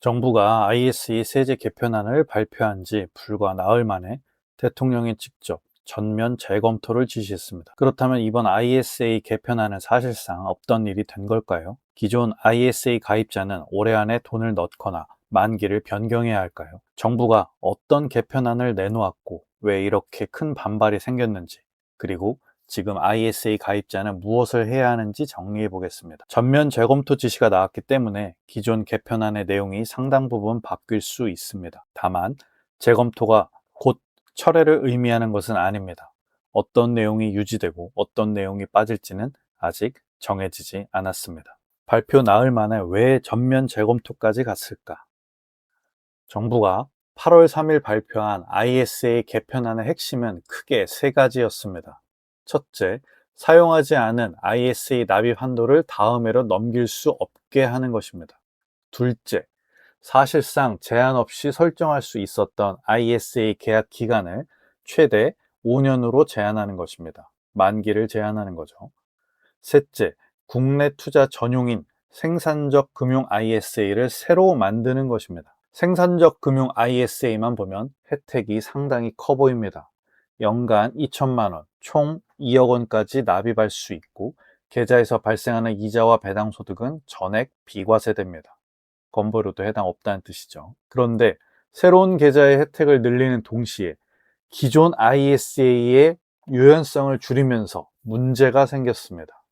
정부가 ISE 세제 개편안을 발표한 지 불과 나흘 만에 대통령이 직접 전면 재검토를 지시했습니다. 그렇다면 이번 ISA 개편안은 사실상 없던 일이 된 걸까요? 기존 ISA 가입자는 올해 안에 돈을 넣거나 만기를 변경해야 할까요? 정부가 어떤 개편안을 내놓았고 왜 이렇게 큰 반발이 생겼는지, 그리고 지금 ISA 가입자는 무엇을 해야 하는지 정리해 보겠습니다. 전면 재검토 지시가 나왔기 때문에 기존 개편안의 내용이 상당 부분 바뀔 수 있습니다. 다만 재검토가 곧 철회를 의미하는 것은 아닙니다. 어떤 내용이 유지되고 어떤 내용이 빠질지는 아직 정해지지 않았습니다. 발표 나흘 만에 왜 전면 재검토까지 갔을까? 정부가 8월 3일 발표한 ISA 개편안의 핵심은 크게 세 가지였습니다. 첫째, 사용하지 않은 ISA 납입 한도를 다음 해로 넘길 수 없게 하는 것입니다. 둘째, 사실상 제한 없이 설정할 수 있었던 ISA 계약 기간을 최대 5년으로 제한하는 것입니다. 만기를 제한하는 거죠. 셋째, 국내 투자 전용인 생산적 금융 ISA를 새로 만드는 것입니다. 생산적 금융 ISA만 보면 혜택이 상당히 커 보입니다. 연간 2천만 원, 총 2억 원까지 납입할 수 있고 계좌에서 발생하는 이자와 배당 소득은 전액 비과세됩니다. 건보료도 해당 없다는 뜻이죠. 그런데 새로운 계좌의 혜택을 늘리는 동시에 기존 ISA의 유연성을 줄이면서 문제가 생겼습니다.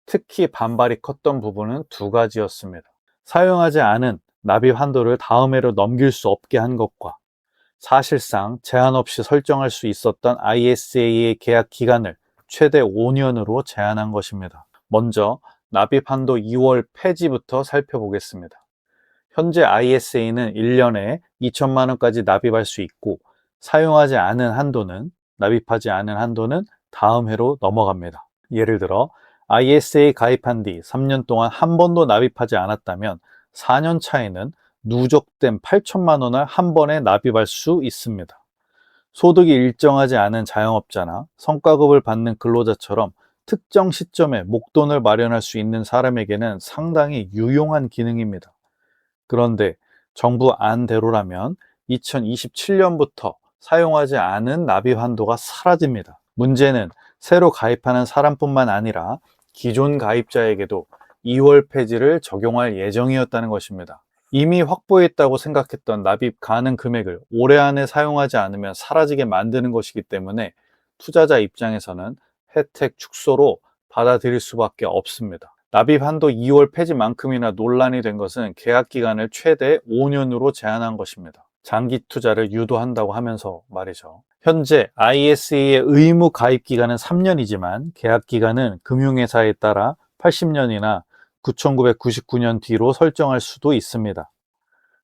특히 반발이 컸던 부분은 두 가지였습니다. 사용하지 않은 납입 한도를 다음 해로 넘길 수 없게 한 것과 사실상 제한 없이 설정할 수 있었던 ISA의 계약 기간을 최대 5년으로 제한한 것입니다. 먼저 납입 한도 2월 폐지부터 살펴보겠습니다. 현재 ISA는 1년에 2천만 원까지 납입할 수 있고 사용하지 않은 한도는 납입하지 않은 한도는 다음 해로 넘어갑니다. 예를 들어 ISA 가입한 뒤 3년 동안 한 번도 납입하지 않았다면 4년 차에는 누적된 8천만 원을 한 번에 납입할 수 있습니다. 소득이 일정하지 않은 자영업자나 성과급을 받는 근로자처럼 특정 시점에 목돈을 마련할 수 있는 사람에게는 상당히 유용한 기능입니다. 그런데 정부 안대로라면 2027년부터 사용하지 않은 납입 한도가 사라집니다. 문제는 새로 가입하는 사람뿐만 아니라 기존 가입자에게도 2월 폐지를 적용할 예정이었다는 것입니다. 이미 확보했다고 생각했던 납입 가능 금액을 올해 안에 사용하지 않으면 사라지게 만드는 것이기 때문에 투자자 입장에서는 혜택 축소로 받아들일 수밖에 없습니다. 납입 한도 2월 폐지만큼이나 논란이 된 것은 계약 기간을 최대 5년으로 제한한 것입니다. 장기 투자를 유도한다고 하면서 말이죠. 현재 ISA의 의무 가입 기간은 3년이지만 계약 기간은 금융회사에 따라 80년이나 9,999년 뒤로 설정할 수도 있습니다.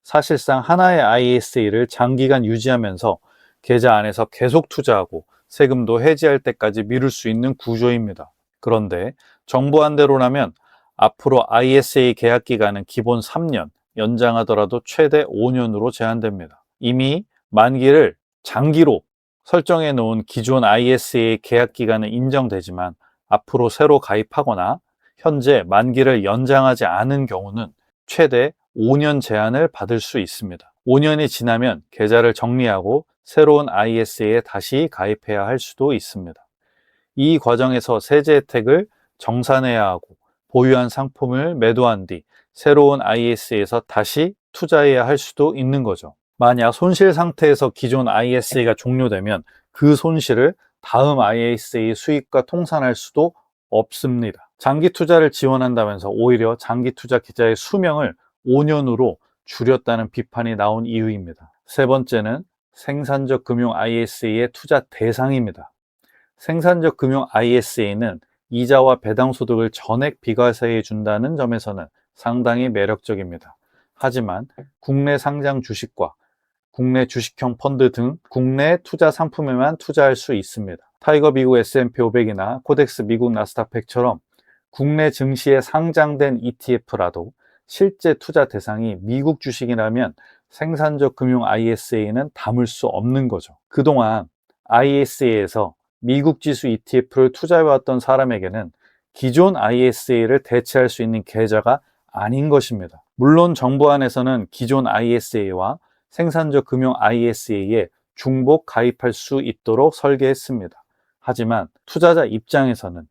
사실상 하나의 ISA를 장기간 유지하면서 계좌 안에서 계속 투자하고 세금도 해지할 때까지 미룰 수 있는 구조입니다. 그런데 정부 안대로라면 앞으로 ISA 계약 기간은 기본 3년, 연장하더라도 최대 5년으로 제한됩니다. 이미 만기를 장기로 설정해 놓은 기존 ISA 계약 기간은 인정되지만 앞으로 새로 가입하거나 현재 만기를 연장하지 않은 경우는 최대 5년 제한을 받을 수 있습니다. 5년이 지나면 계좌를 정리하고 새로운 ISA에 다시 가입해야 할 수도 있습니다. 이 과정에서 세제 혜택을 정산해야 하고 보유한 상품을 매도한 뒤 새로운 ISA에서 다시 투자해야 할 수도 있는 거죠. 만약 손실 상태에서 기존 ISA가 종료되면 그 손실을 다음 ISA 수익과 통산할 수도 없습니다. 장기 투자를 지원한다면서 오히려 장기 투자 계좌의 수명을 5년으로 줄였다는 비판이 나온 이유입니다. 세 번째는 생산적 금융 ISA의 투자 대상입니다. 생산적 금융 ISA는 이자와 배당 소득을 전액 비과세해 준다는 점에서는 상당히 매력적입니다. 하지만 국내 상장 주식과 국내 주식형 펀드 등 국내 투자 상품에만 투자할 수 있습니다. 타이거 미국 S&P 500이나 코덱스 미국 나스닥 100처럼 국내 증시에 상장된 ETF라도 실제 투자 대상이 미국 주식이라면 생산적 금융 ISA는 담을 수 없는 거죠. 그동안 ISA에서 미국 지수 ETF를 투자해왔던 사람에게는 기존 ISA를 대체할 수 있는 계좌가 아닌 것입니다. 물론 정부 안에서는 기존 ISA와 생산적 금융 ISA에 중복 가입할 수 있도록 설계했습니다. 하지만 투자자 입장에서는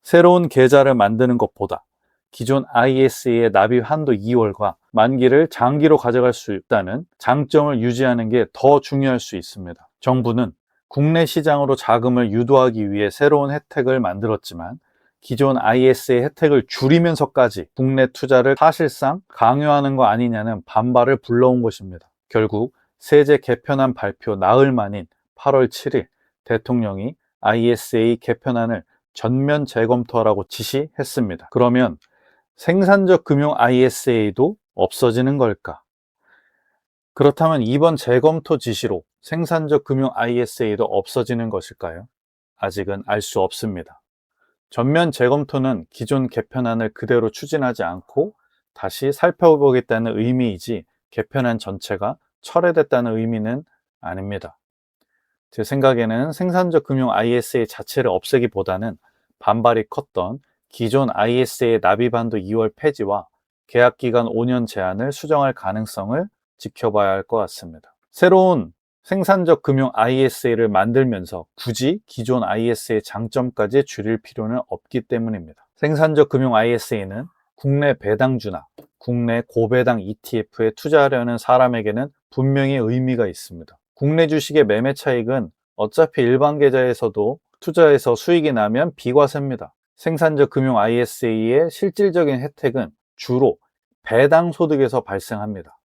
새로운 계좌를 만드는 것보다 기존 ISA의 납입 한도 2월과 만기를 장기로 가져갈 수 있다는 장점을 유지하는 게 더 중요할 수 있습니다. 정부는 국내 시장으로 자금을 유도하기 위해 새로운 혜택을 만들었지만 기존 ISA 혜택을 줄이면서까지 국내 투자를 사실상 강요하는 거 아니냐는 반발을 불러온 것입니다. 결국 세제 개편안 발표 나흘 만인 8월 7일 대통령이 ISA 개편안을 전면 재검토하라고 지시했습니다. 그러면 생산적 금융 ISA도 없어지는 걸까? 그렇다면 이번 재검토 지시로 생산적 금융 ISA도 없어지는 것일까요? 아직은 알 수 없습니다. 전면 재검토는 기존 개편안을 그대로 추진하지 않고 다시 살펴보겠다는 의미이지 개편안 전체가 철회됐다는 의미는 아닙니다. 제 생각에는 생산적 금융 ISA 자체를 없애기보다는 반발이 컸던 기존 ISA 납입한도 2월 폐지와 계약기간 5년 제한을 수정할 가능성을 지켜봐야 할 것 같습니다. 새로운 생산적 금융 ISA를 만들면서 굳이 기존 ISA의 장점까지 줄일 필요는 없기 때문입니다. 생산적 금융 ISA는 국내 배당주나 국내 고배당 ETF에 투자하려는 사람에게는 분명히 의미가 있습니다. 국내 주식의 매매 차익은 어차피 일반 계좌에서도 투자해서 수익이 나면 비과세입니다. 생산적 금융 ISA의 실질적인 혜택은 주로 배당 소득에서 발생합니다.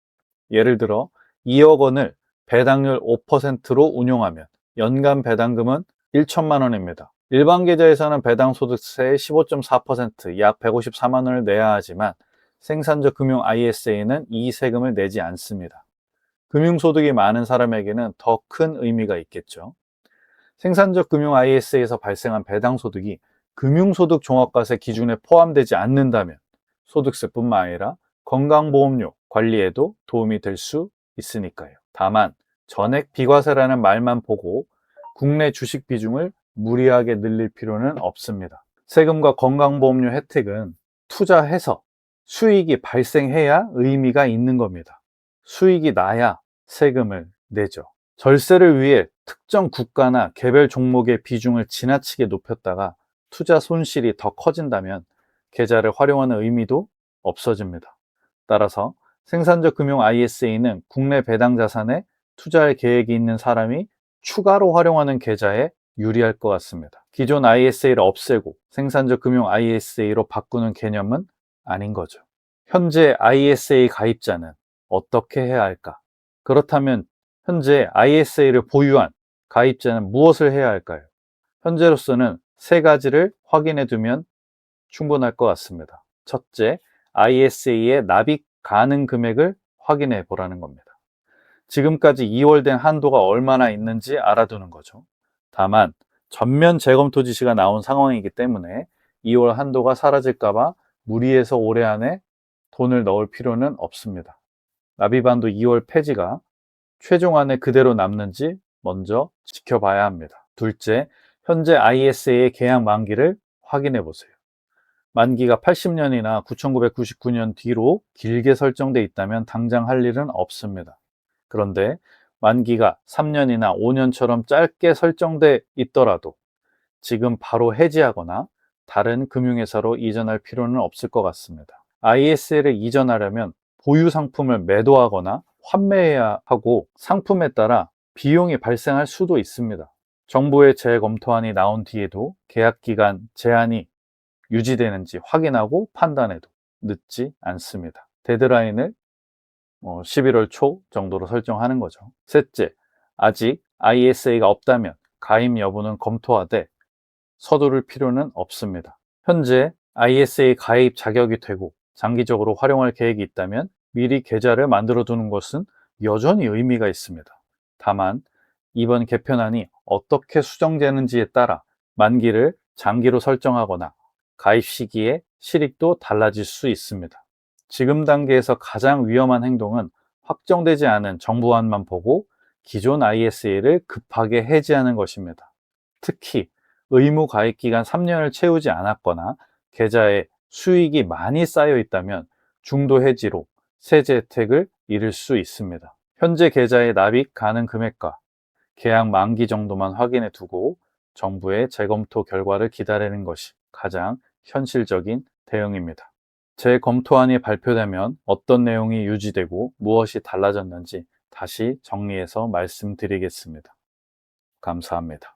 예를 들어 2억 원을 배당률 5%로 운용하면 연간 배당금은 1천만 원입니다. 일반 계좌에서는 배당 소득세 15.4%, 약 154만 원을 내야 하지만 생산적 금융 ISA는 이 세금을 내지 않습니다. 금융소득이 많은 사람에게는 더 큰 의미가 있겠죠. 생산적 금융 ISA에서 발생한 배당 소득이 금융소득 종합과세 기준에 포함되지 않는다면 소득세뿐만 아니라 건강보험료 관리에도 도움이 될 수 있으니까요. 다만 전액 비과세라는 말만 보고 국내 주식 비중을 무리하게 늘릴 필요는 없습니다. 세금과 건강보험료 혜택은 투자해서 수익이 발생해야 의미가 있는 겁니다. 수익이 나야 세금을 내죠. 절세를 위해 특정 국가나 개별 종목의 비중을 지나치게 높였다가 투자 손실이 더 커진다면 계좌를 활용하는 의미도 없어집니다. 따라서 생산적 금융 ISA는 국내 배당 자산에 투자할 계획이 있는 사람이 추가로 활용하는 계좌에 유리할 것 같습니다. 기존 ISA를 없애고 생산적 금융 ISA로 바꾸는 개념은 아닌 거죠. 현재 ISA 가입자는 어떻게 해야 할까? 그렇다면 현재 ISA를 보유한 가입자는 무엇을 해야 할까요? 현재로서는 세 가지를 확인해 두면 충분할 것 같습니다. 첫째, ISA의 납입 가능 금액을 확인해 보라는 겁니다. 지금까지 2월 된 한도가 얼마나 있는지 알아두는 거죠. 다만 전면 재검토 지시가 나온 상황이기 때문에 2월 한도가 사라질까봐 무리해서 올해 안에 돈을 넣을 필요는 없습니다. 납입한도 2월 폐지가 최종안에 그대로 남는지 먼저 지켜봐야 합니다. 둘째, 현재 ISA의 계약 만기를 확인해 보세요. 만기가 80년이나 1999년 뒤로 길게 설정돼 있다면 당장 할 일은 없습니다. 그런데 만기가 3년이나 5년처럼 짧게 설정돼 있더라도 지금 바로 해지하거나 다른 금융회사로 이전할 필요는 없을 것 같습니다. ISA를 이전하려면 보유 상품을 매도하거나 환매해야 하고 상품에 따라 비용이 발생할 수도 있습니다. 정부의 재검토안이 나온 뒤에도 계약기간 제한이 유지되는지 확인하고 판단해도 늦지 않습니다. 데드라인을 11월 초 정도로 설정하는 거죠. 셋째, 아직 ISA가 없다면 가입 여부는 검토하되 서두를 필요는 없습니다. 현재 ISA 가입 자격이 되고 장기적으로 활용할 계획이 있다면 미리 계좌를 만들어 두는 것은 여전히 의미가 있습니다. 다만 이번 개편안이 어떻게 수정되는지에 따라 만기를 장기로 설정하거나 가입 시기에 실익도 달라질 수 있습니다. 지금 단계에서 가장 위험한 행동은 확정되지 않은 정부안만 보고 기존 ISA를 급하게 해지하는 것입니다. 특히 의무 가입 기간 3년을 채우지 않았거나 계좌에 수익이 많이 쌓여 있다면 중도 해지로 세제 혜택을 잃을 수 있습니다. 현재 계좌에 납입 가능 금액과 계약 만기 정도만 확인해 두고 정부의 재검토 결과를 기다리는 것이 가장 현실적인 대응입니다. 재검토안이 발표되면 어떤 내용이 유지되고 무엇이 달라졌는지 다시 정리해서 말씀드리겠습니다. 감사합니다.